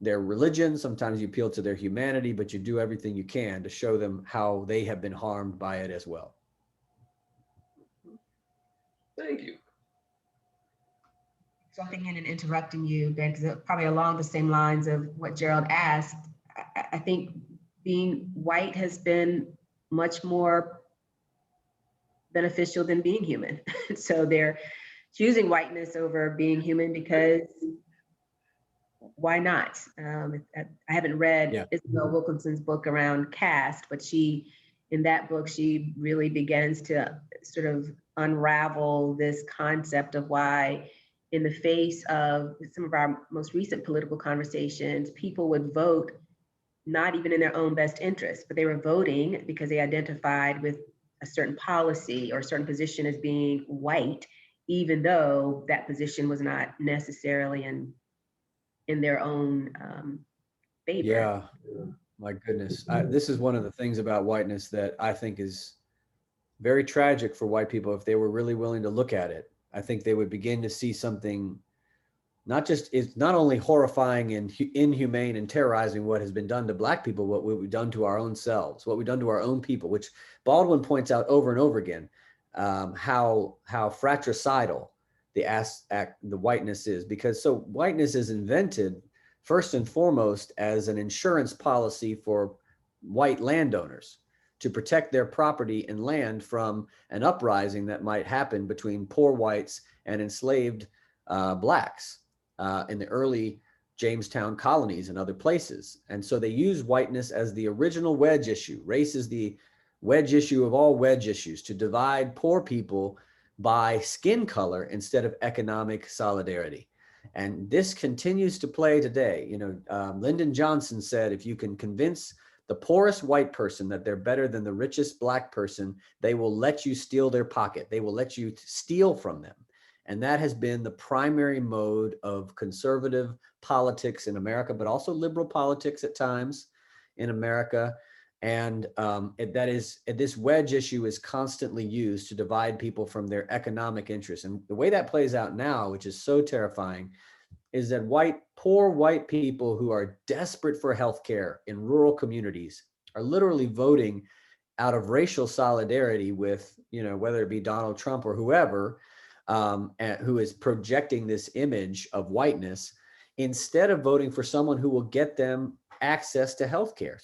their religion, sometimes you appeal to their humanity, but you do everything you can to show them how they have been harmed by it as well. Thank you. Jumping in and interrupting you, Ben, because probably along the same lines of what Gerald asked, I think being white has been much more beneficial than being human. So they're choosing whiteness over being human because why not? I haven't read Isabel Wilkinson's book around caste, but in that book, she really begins to sort of unravel this concept of why in the face of some of our most recent political conversations, people would vote not even in their own best interest, but they were voting because they identified with a certain policy or a certain position as being white, even though that position was not necessarily in their own favor. Yeah, my goodness. This is one of the things about whiteness that I think is very tragic for white people. If they were really willing to look at it, I think they would begin to see something. It's not only horrifying and inhumane and terrorizing what has been done to Black people, what we've done to our own selves, what we've done to our own people, which Baldwin points out over and over again, how fratricidal the whiteness is. Because so whiteness is invented first and foremost as an insurance policy for white landowners to protect their property and land from an uprising that might happen between poor whites and enslaved Blacks. In the early Jamestown colonies and other places. And so they use whiteness as the original wedge issue. Race is the wedge issue of all wedge issues, to divide poor people by skin color instead of economic solidarity. And this continues to play today. You know, Lyndon Johnson said, if you can convince the poorest white person that they're better than the richest Black person, they will let you steal their pocket. They will let you steal from them. And that has been the primary mode of conservative politics in America, but also liberal politics at times in America. And this wedge issue is constantly used to divide people from their economic interests. And the way that plays out now, which is so terrifying, is that poor white people who are desperate for healthcare in rural communities are literally voting out of racial solidarity with, you know, whether it be Donald Trump or whoever, who is projecting this image of whiteness, instead of voting for someone who will get them access to healthcare.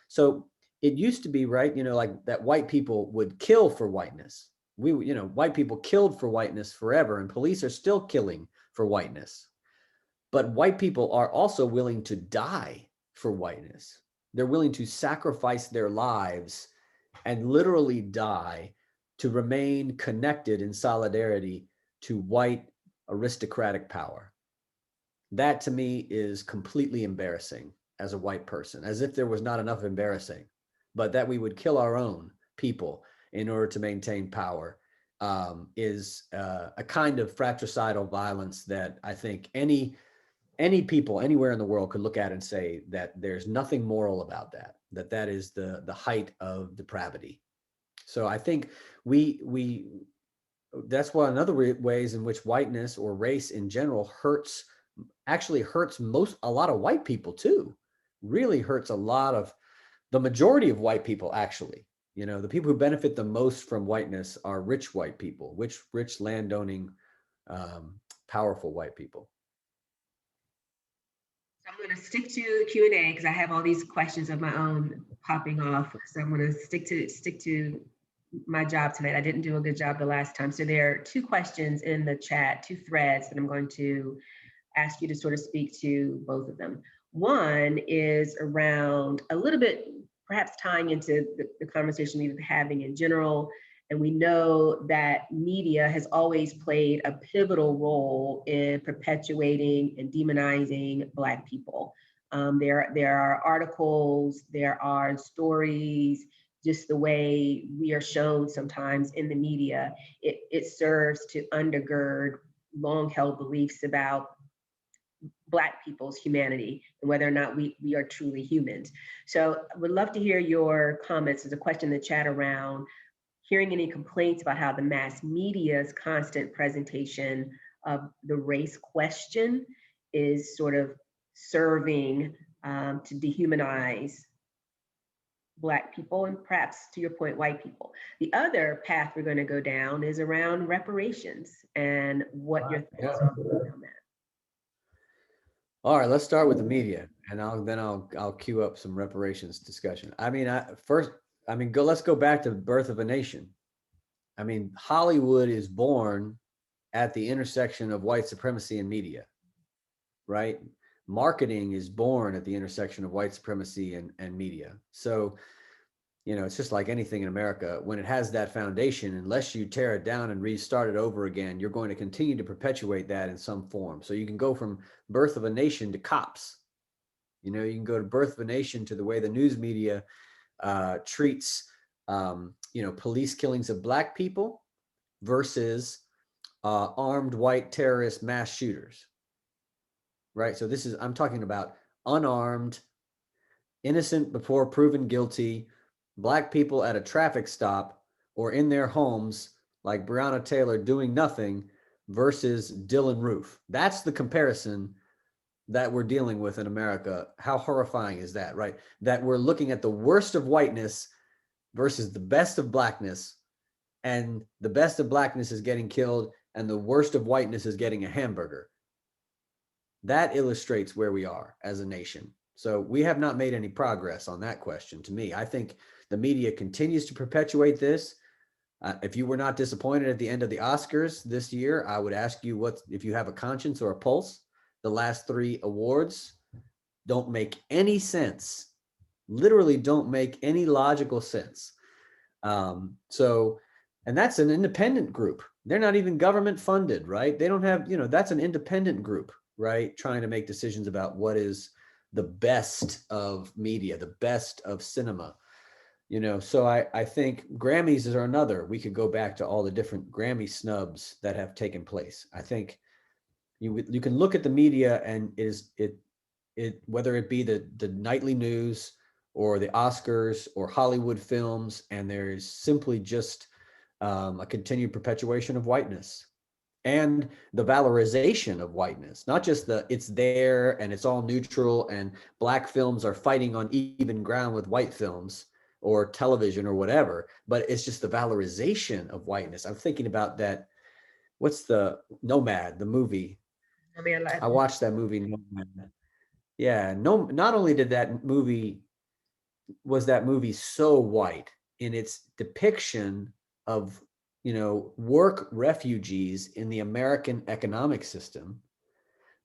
So it used to be, right, you know, like that white people would kill for whiteness. White people killed for whiteness forever, and police are still killing for whiteness. But white people are also willing to die for whiteness. They're willing to sacrifice their lives and literally die to remain connected in solidarity to white aristocratic power. That to me is completely embarrassing as a white person, as if there was not enough embarrassing, but that we would kill our own people in order to maintain power is a kind of fratricidal violence that I think any people anywhere in the world could look at and say that there's nothing moral about that is the height of depravity. So I think that's one of the ways in which whiteness or race in general hurts a lot of white people too. Really hurts the majority of white people, actually. You know, the people who benefit the most from whiteness are rich white people, rich landowning, powerful white people. So I'm going to stick to the Q&A because I have all these questions of my own popping off. So I'm going to stick to my job tonight. I didn't do a good job the last time. So there are two questions in the chat, two threads that I'm going to ask you to sort of speak to both of them. One is around a little bit, perhaps tying into the conversation we've been having in general. And we know that media has always played a pivotal role in perpetuating and demonizing Black people. There are articles, there are stories, just the way we are shown sometimes in the media. It serves to undergird long-held beliefs about Black people's humanity and whether or not we are truly humans. So I would love to hear your comments. There's a question in the chat around hearing any complaints about how the mass media's constant presentation of the race question is sort of serving to dehumanize Black people and perhaps, to your point, white people. The other path we're going to go down is around reparations and what your thoughts are on that. All right, let's start with the media, and I'll queue up some reparations discussion. I mean, let's go back to the birth of a nation. I mean, Hollywood is born at the intersection of white supremacy and media, right? Marketing is born at the intersection of white supremacy and media. So you know, it's just like anything in America. When it has that foundation, unless you tear it down and restart it over again, you're going to continue to perpetuate that in some form. So you can go from birth of a nation to cops. You know, you can go to birth of a nation to the way the news media treats, you know, police killings of Black people versus armed white terrorist mass shooters, right? So this is, I'm talking about unarmed, innocent before proven guilty, Black people at a traffic stop or in their homes, like Breonna Taylor doing nothing, versus Dylan Roof. That's the comparison that we're dealing with in America. How horrifying is that, right? That we're looking at the worst of whiteness versus the best of Blackness, and the best of Blackness is getting killed and the worst of whiteness is getting a hamburger. That illustrates where we are as a nation. So we have not made any progress on that question. To me, I think the media continues to perpetuate this. If you were not disappointed at the end of the Oscars this year, I would ask you if you have a conscience or a pulse. The last 3 awards don't make any sense, literally don't make any logical sense. And that's an independent group. They're not even government funded, right? They don't have, you know, that's an independent group, right? Trying to make decisions about what is the best of media, the best of cinema, you know? So I think Grammys are another. We could go back to all the different Grammy snubs that have taken place. I think you can look at the media and whether it be the nightly news or the Oscars or Hollywood films, and there's simply just a continued perpetuation of whiteness and the valorization of whiteness, not just it's there and it's all neutral and Black films are fighting on even ground with white films or television or whatever, but it's just the valorization of whiteness. I'm thinking about that. What's the Nomad, the movie? I watched that movie, Nomad. Yeah, no, not only was that movie so white in its depiction of, you know, work refugees in the American economic system,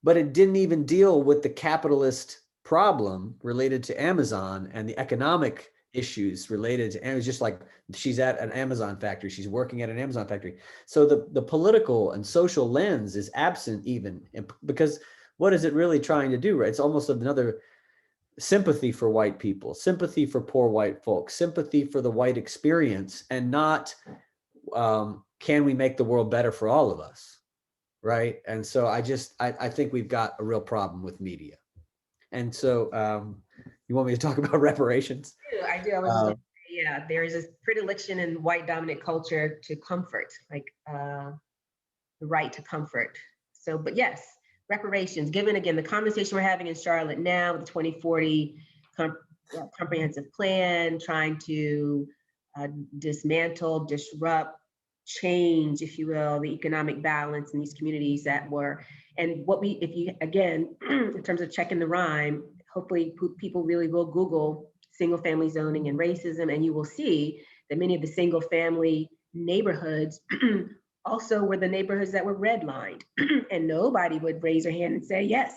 but it didn't even deal with the capitalist problem related to Amazon and the economic issues related to, and it was just like, she's at an Amazon factory, she's working at an Amazon factory. So the political and social lens is absent even, because what is it really trying to do, right? It's almost another sympathy for white people, sympathy for poor white folks, sympathy for the white experience, and not can we make the world better for all of us, right? And so I think we've got a real problem with media. And so you want me to talk about reparations? I do. I was just gonna say, yeah, there is this predilection in white dominant culture to comfort, like the right to comfort. So, but yes, reparations, given again the conversation we're having in Charlotte now with the 2040 comprehensive plan, trying to dismantle, disrupt, change, if you will, the economic balance in these communities that were, and what we, if you, again, in terms of checking the rhyme, hopefully people really will Google single family zoning and racism, and you will see that many of the single family neighborhoods also were the neighborhoods that were redlined. And nobody would raise their hand and say, yes,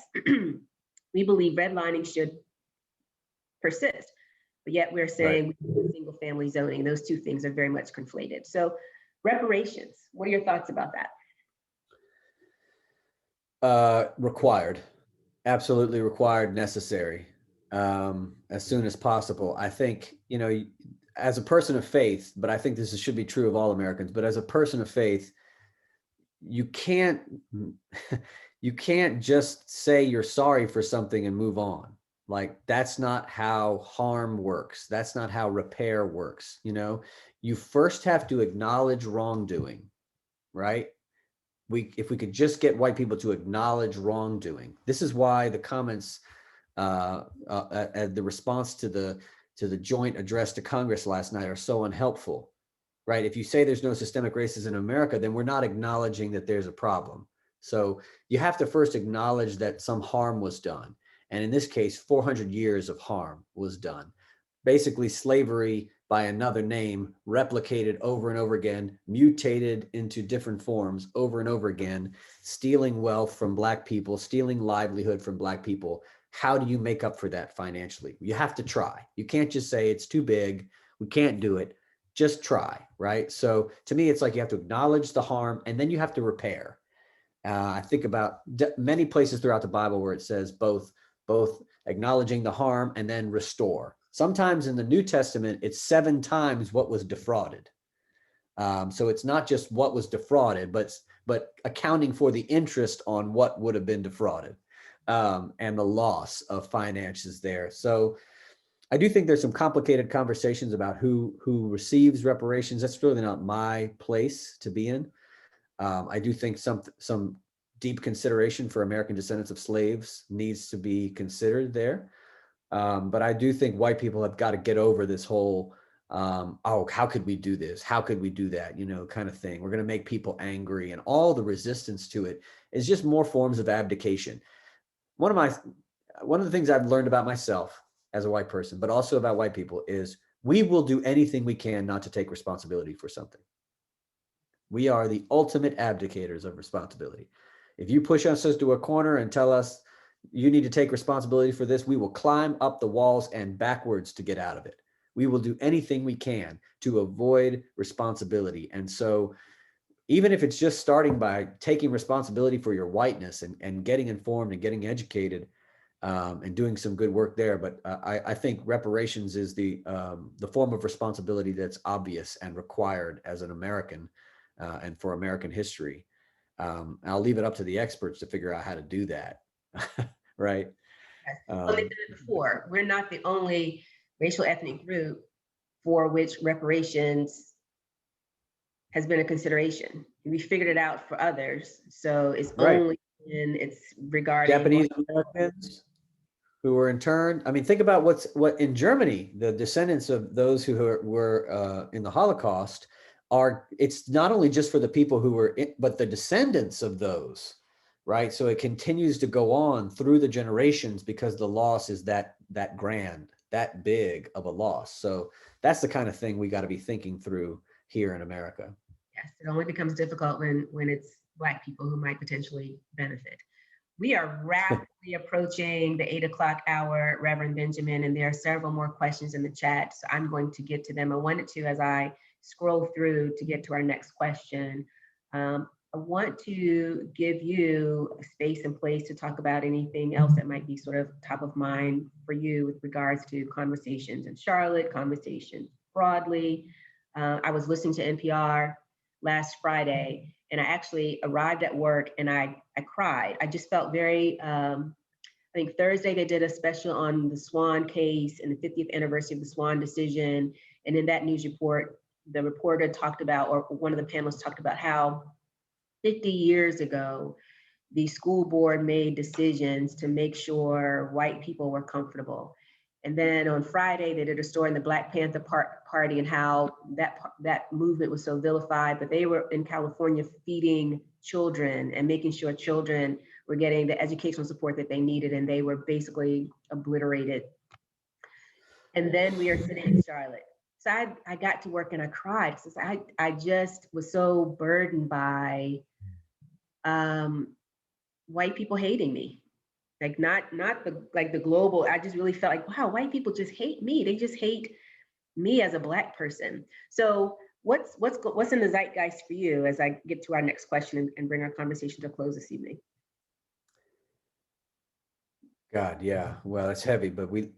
we believe redlining should persist. But yet we're saying single family zoning. Those two things are very much conflated. So reparations, what are your thoughts about that? Required, absolutely required, necessary, as soon as possible. I think, you know, as a person of faith, but I think this should be true of all Americans, but as a person of faith, you can't just say you're sorry for something and move on. Like, that's not how harm works. That's not how repair works. You know, you first have to acknowledge wrongdoing, right? If we could just get white people to acknowledge wrongdoing. This is why the comments, the response to the joint address to Congress last night are so unhelpful, right? If you say there's no systemic racism in America, then we're not acknowledging that there's a problem. So you have to first acknowledge that some harm was done. And in this case, 400 years of harm was done. Basically, slavery by another name, replicated over and over again, mutated into different forms over and over again, stealing wealth from Black people, stealing livelihood from Black people. How do you make up for that financially? You have to try. You can't just say it's too big, we can't do it. Just try, right? So to me, it's like you have to acknowledge the harm and then you have to repair. I think about many places throughout the Bible where it says both acknowledging the harm and then restore. Sometimes in the New Testament, it's 7 times what was defrauded. So it's not just what was defrauded, but accounting for the interest on what would have been defrauded, and the loss of finances there. So I do think there's some complicated conversations about who receives reparations. That's really not my place to be in. I do think some deep consideration for American descendants of slaves needs to be considered there. But I do think white people have got to get over this whole, oh, how could we do this? How could we do that? You know, kind of thing. We're going to make people angry, and all the resistance to it is just more forms of abdication. One of the things I've learned about myself as a white person, but also about white people, is we will do anything we can not to take responsibility for something. We are the ultimate abdicators of responsibility. If you push us into a corner and tell us you need to take responsibility for this, we will climb up the walls and backwards to get out of it. We will do anything we can to avoid responsibility. And so even if it's just starting by taking responsibility for your whiteness and getting informed and getting educated, and doing some good work there. But I think reparations is the form of responsibility that's obvious and required as an American, and for American history. I'll leave it up to the experts to figure out how to do that. Right. Well, they did it before. We're not the only racial ethnic group for which reparations has been a consideration. We figured it out for others. So it's Right. only when it's regarding Japanese Americans who were interned. I mean, think about what in Germany, the descendants of those who were in the Holocaust are, it's not only just for the people who were in, but the descendants of those, right? So it continues to go on through the generations because the loss is that grand, that big of a loss. So that's the kind of thing we got to be thinking through here in America. Yes, it only becomes difficult when it's Black people who might potentially benefit. We are rapidly approaching the 8 o'clock hour, Reverend Benjamin, and there are several more questions in the chat, so I'm going to get to them. I wanted to, as I scroll through to get to our next question, I want to give you a space and place to talk about anything else that might be sort of top of mind for you with regards to conversations in Charlotte, conversations broadly. I was listening to NPR last Friday, and I actually arrived at work and I cried. I just felt very, I think Thursday they did a special on the Swan case and the 50th anniversary of the Swan decision. And in that news report, the reporter talked about, or one of the panelists talked about how 50 years ago, the school board made decisions to make sure white people were comfortable. And then on Friday, they did a story in the Black Panther Party and how that movement was so vilified, but they were in California feeding children and making sure children were getting the educational support that they needed, and they were basically obliterated. And then we are sitting in Charlotte. So I got to work and I cried because I just was so burdened by white people hating me. Like not the global, I just really felt like, wow, white people just hate me. They just hate me as a Black person. So what's in the zeitgeist for you as I get to our next question and bring our conversation to a close this evening? God, yeah. Well, it's heavy, but we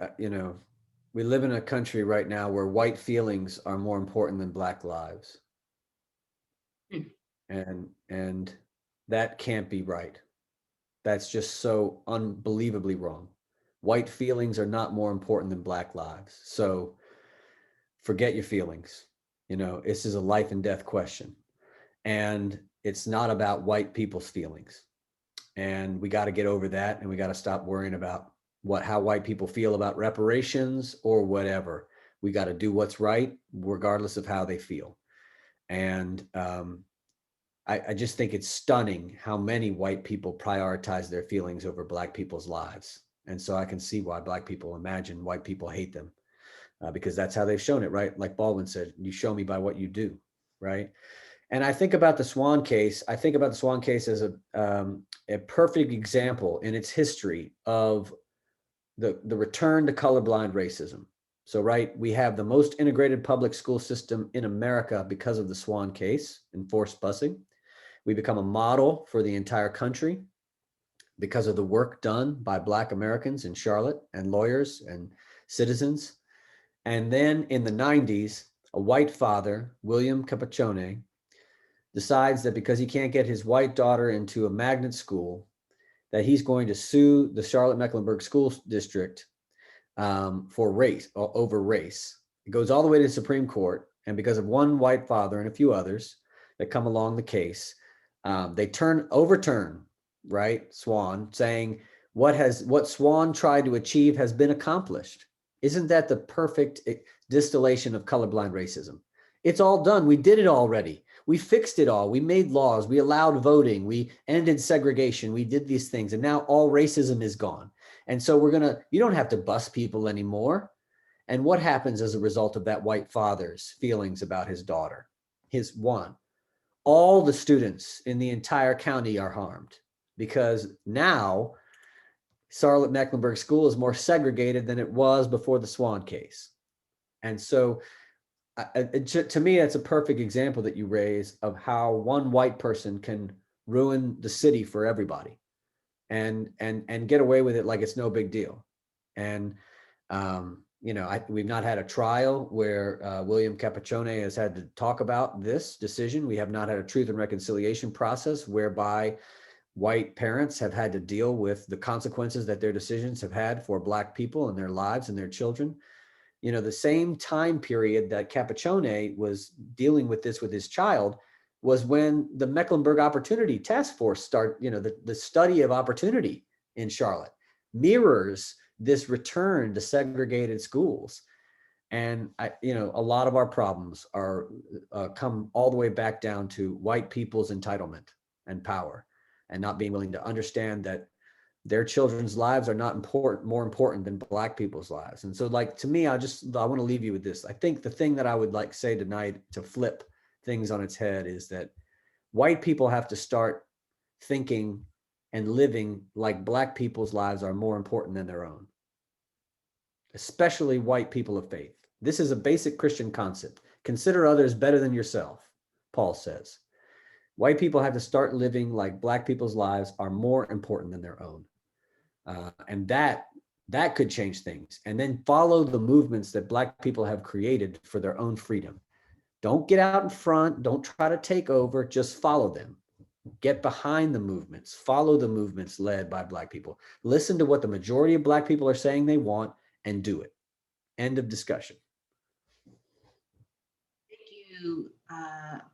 live in a country right now where white feelings are more important than Black lives. And that can't be right. That's just so unbelievably wrong. White feelings are not more important than Black lives. So forget your feelings. This is a life and death question. And it's not about white people's feelings. And we got to get over that. And we got to stop worrying about how white people feel about reparations or whatever. We got to do what's right, regardless of how they feel. And I just think it's stunning how many white people prioritize their feelings over Black people's lives. And so I can see why Black people imagine white people hate them, because that's how they've shown it, right? Like Baldwin said, you show me by what you do, right? And I think about the Swan case. I think about the Swan case as a perfect example in its history of the return to colorblind racism. So, right, we have the most integrated public school system in America because of the Swan case and forced busing. We become a model for the entire country because of the work done by Black Americans in Charlotte and lawyers and citizens. And then in the 90s, a white father, William Capaccione, decides that because he can't get his white daughter into a magnet school, that he's going to sue the Charlotte-Mecklenburg School District for race, over race. It goes all the way to the Supreme Court, and because of one white father and a few others that come along the case, they overturn, right, Swan, saying what Swan tried to achieve has been accomplished. Isn't that the perfect distillation of colorblind racism? It's all done. We did it already. We fixed it all. We made laws. We allowed voting. We ended segregation. We did these things, and now all racism is gone. And so you don't have to bus people anymore. And what happens as a result of that white father's feelings about his daughter? All the students in the entire county are harmed because now Charlotte-Mecklenburg School is more segregated than it was before the Swan case. And so to me, that's a perfect example that you raise of how one white person can ruin the city for everybody and get away with it like it's no big deal. And, we've not had a trial where William Capaccione has had to talk about this decision. We have not had a truth and reconciliation process whereby white parents have had to deal with the consequences that their decisions have had for Black people and their lives and their children. The same time period that Capaccione was dealing with this with his child was when the Mecklenburg Opportunity Task Force the study of opportunity in Charlotte mirrors this return to segregated schools. And a lot of our problems are come all the way back down to white people's entitlement and power and not being willing to understand that their children's lives are not more important than Black people's lives. And so, to me, I want to leave you with this. I think the thing that I would say tonight to flip things on its head is that white people have to start thinking and living like Black people's lives are more important than their own, especially white people of faith. This is a basic Christian concept. Consider others better than yourself, Paul says. White people have to start living like Black people's lives are more important than their own. And that could change things. And then follow the movements that Black people have created for their own freedom. Don't get out in front. Don't try to take over. Just follow them. Get behind the movements. Follow the movements led by Black people. Listen to what the majority of Black people are saying they want and do it. End of discussion. Thank you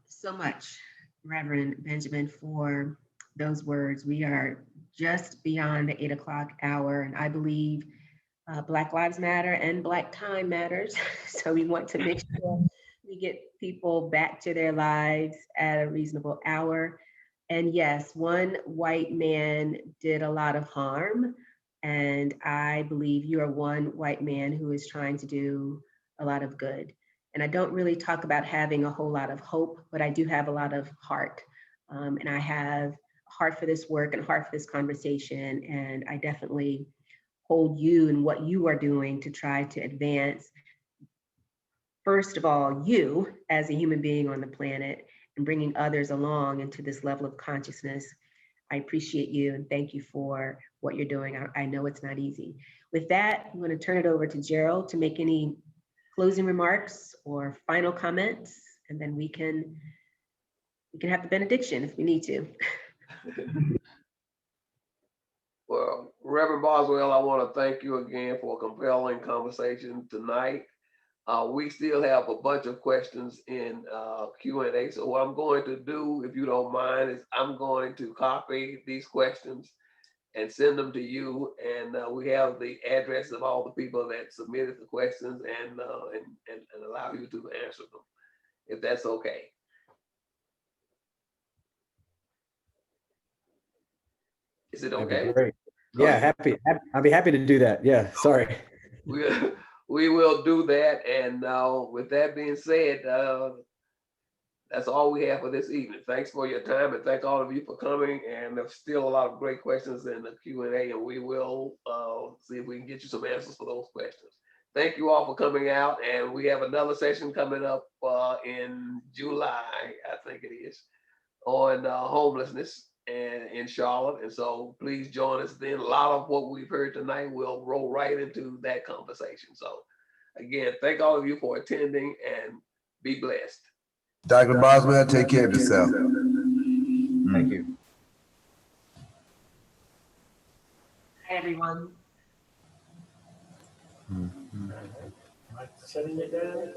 so much, Reverend Benjamin, for those words. We are just beyond the 8 o'clock hour, and I believe Black Lives Matter and Black time matters. So we want to make sure we get people back to their lives at a reasonable hour. And yes, one white man did a lot of harm, and I believe you are one white man who is trying to do a lot of good. And I don't really talk about having a whole lot of hope, but I do have a lot of heart. And I have a heart for this work and a heart for this conversation. And I definitely hold you and what you are doing to try to advance, first of all, you as a human being on the planet and bringing others along into this level of consciousness. I appreciate you and thank you for what you're doing. I know it's not easy. With that, I'm going to turn it over to Gerald to make any closing remarks or final comments, and then we can have the benediction if we need to. Well, Reverend Boswell, I want to thank you again for a compelling conversation tonight. We still have a bunch of questions in Q&A. So what I'm going to do, if you don't mind, is I'm going to copy these questions and send them to you. And we have the addresses of all the people that submitted the questions and allow you to answer them, if that's okay. Is it okay? Great. Yeah, I'd be happy to do that. Yeah, sorry. We will do that. And with that being said, that's all we have for this evening. Thanks for your time, and thank all of you for coming. And there's still a lot of great questions in the Q&A, and we will see if we can get you some answers for those questions. thank you all for coming out. And we have another session coming up in July, I think it is, on homelessness and in Charlotte. And so please join us then. A lot of what we've heard tonight will roll right into that conversation. So again, thank all of you for attending and be blessed. Dr. Boswell, take care of yourself. Thank you. Hi, everyone. Shutting it down.